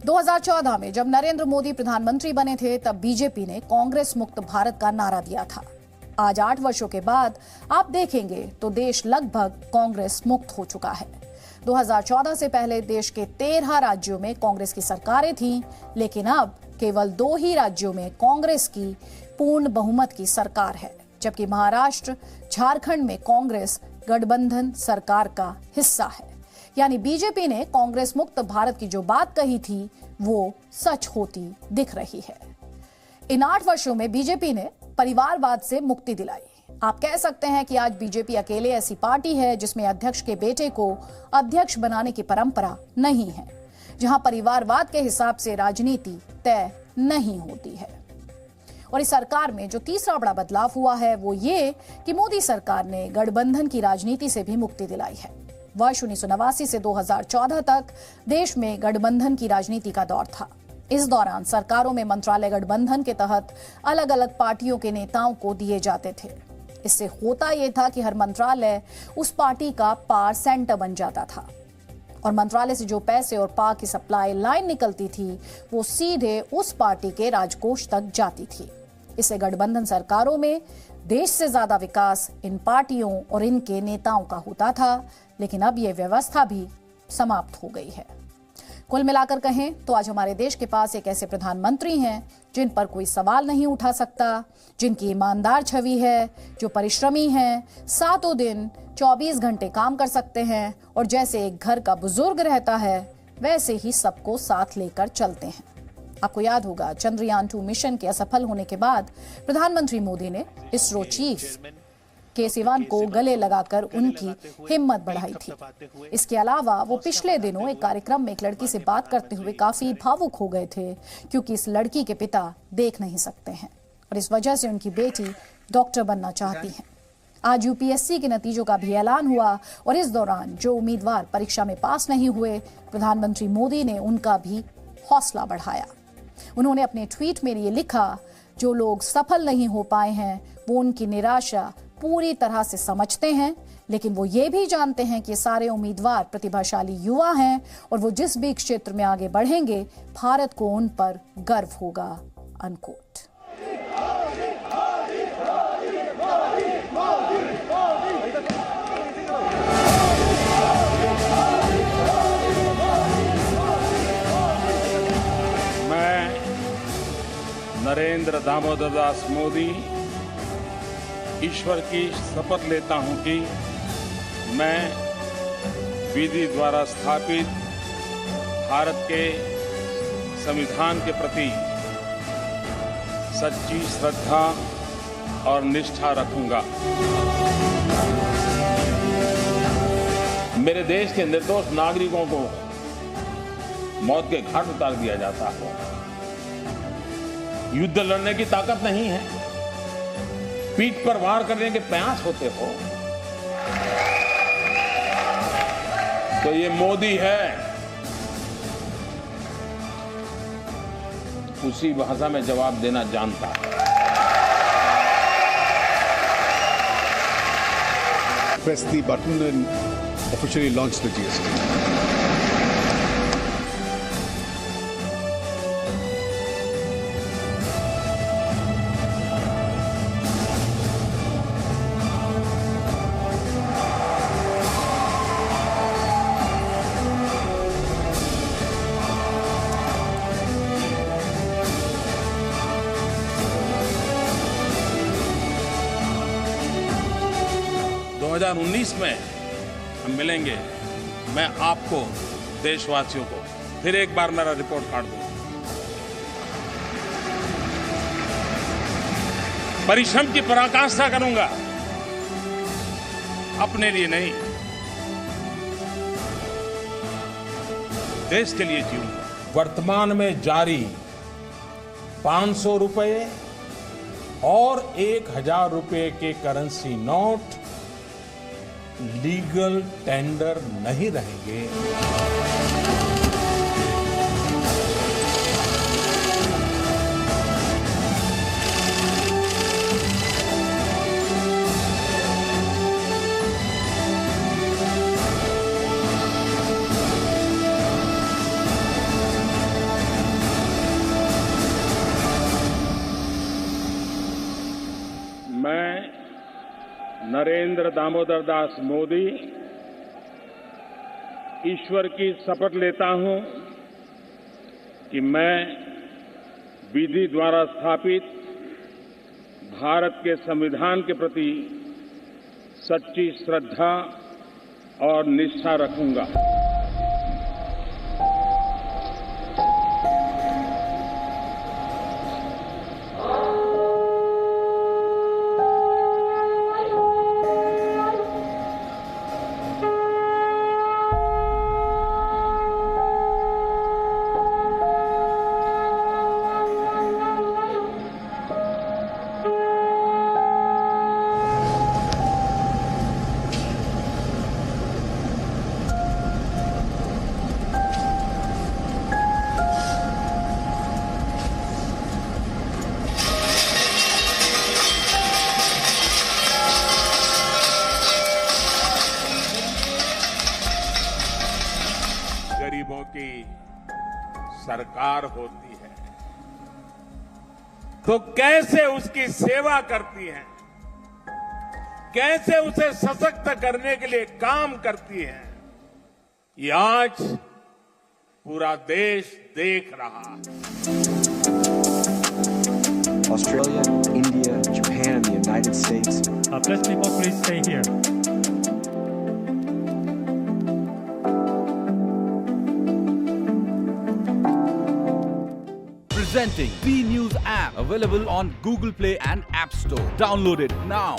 2014 में जब नरेंद्र मोदी प्रधानमंत्री बने थे तब बीजेपी ने कांग्रेस मुक्त भारत का नारा दिया था। आज 8 वर्षों के बाद आप देखेंगे तो देश लगभग कांग्रेस मुक्त हो चुका है। 2014 से पहले देश के 13 राज्यों में कांग्रेस की सरकारें थीं, लेकिन अब केवल 2 ही राज्यों में कांग्रेस की पूर्ण बहुमत की सरकार है, जबकि महाराष्ट्र, झारखंड में कांग्रेस गठबंधन सरकार का हिस्सा है। यानी बीजेपी ने कांग्रेस मुक्त भारत की जो बात कही थी वो सच होती दिख रही है। इन 8 वर्षों में बीजेपी ने परिवारवाद से मुक्ति दिलाई। आप कह सकते हैं कि आज बीजेपी अकेले ऐसी पार्टी है जिसमें अध्यक्ष के बेटे को अध्यक्ष बनाने की परंपरा नहीं है, जहां परिवारवाद के हिसाब से राजनीति तय नहीं होती है। और इस सरकार में जो तीसरा बड़ा बदलाव हुआ है वो ये कि मोदी सरकार ने गठबंधन की राजनीति से भी मुक्ति दिलाई है। वर्ष 1989 से 2014 तक देश में गठबंधन की राजनीति का दौर था। इस दौरान सरकारों में मंत्रालय गठबंधन के तहत अलग अलग पार्टियों के नेताओं को दिए जाते थे। इससे होता यह था कि हर मंत्रालय उस पार्टी का पावर सेंटर बन जाता था और मंत्रालय से जो पैसे और पावर की सप्लाई लाइन निकलती थी वो सीधे उस पार्टी के राजकोष तक जाती थी। इससे गठबंधन सरकारों में देश से ज्यादा विकास इन पार्टियों और इनके नेताओं का होता था, लेकिन अब यह व्यवस्था भी समाप्त हो गई है। कुल मिलाकर कहें तो आज हमारे देश के पास एक ऐसे प्रधानमंत्री हैं जिन पर कोई सवाल नहीं उठा सकता, जिनकी ईमानदार छवि है, जो परिश्रमी हैं, 7 दिन 24 घंटे काम कर सकते हैं और जैसे एक घर का बुजुर्ग रहता है वैसे ही सबको साथ लेकर चलते हैं। आपको याद होगा चंद्रयान 2 मिशन के असफल होने के बाद प्रधानमंत्री मोदी ने इसरो चीफ के सिवान को गले लगाकर उनकी हिम्मत बढ़ाई थी। इसके अलावा वो पिछले दिनों एक कार्यक्रम में एक लड़की से बात करते हुए काफी भावुक हो गए थे, क्योंकि इस लड़की के पिता देख नहीं सकते हैं और इस वजह से उनकी बेटी डॉक्टर बनना चाहती है। आज यूपीएससी के नतीजों का भी ऐलान हुआ और इस दौरान जो उम्मीदवार परीक्षा में पास नहीं हुए, प्रधानमंत्री मोदी ने उनका भी हौसला बढ़ाया। उन्होंने अपने ट्वीट में ये लिखा, जो लोग सफल नहीं हो पाए हैं वो उनकी निराशा पूरी तरह से समझते हैं, लेकिन वो ये भी जानते हैं कि सारे उम्मीदवार प्रतिभाशाली युवा हैं और वो जिस भी क्षेत्र में आगे बढ़ेंगे भारत को उन पर गर्व होगा। अनकोट। मैं नरेंद्र दामोदर दास मोदी ईश्वर की शपथ लेता हूं कि मैं विधि द्वारा स्थापित भारत के संविधान के प्रति सच्ची श्रद्धा और निष्ठा रखूंगा। मेरे देश के निर्दोष नागरिकों को मौत के घाट उतार दिया जाता हो, युद्ध लड़ने की ताकत नहीं है, पीठ पर वार करने के प्रयास होते हो, तो ये मोदी है। उसी भाषा में जवाब देना जानता है। Press the button and officially launch the GST. में हम मिलेंगे। मैं आपको, देशवासियों को फिर एक बार मेरा रिपोर्ट कार्ड दूंगा। परिश्रम की पराकाष्ठा करूंगा, अपने लिए नहीं, देश के लिए जीऊंगा। वर्तमान में जारी 500 रुपए और 1000 रुपए के करेंसी नोट लीगल टेंडर नहीं रहेंगे। मैं नरेंद्र दामोदर दास मोदी ईश्वर की शपथ लेता हूं कि मैं विधि द्वारा स्थापित भारत के संविधान के प्रति सच्ची श्रद्धा और निष्ठा रखूंगा। गरीबों की सरकार होती है तो कैसे उसकी सेवा करती है, कैसे उसे सशक्त करने के लिए काम करती है, ये आज पूरा देश देख रहा है। Australia, India, Japan, and the United States. Press people, please stay here. Presenting B News app, available on Google Play and App Store. Download it now.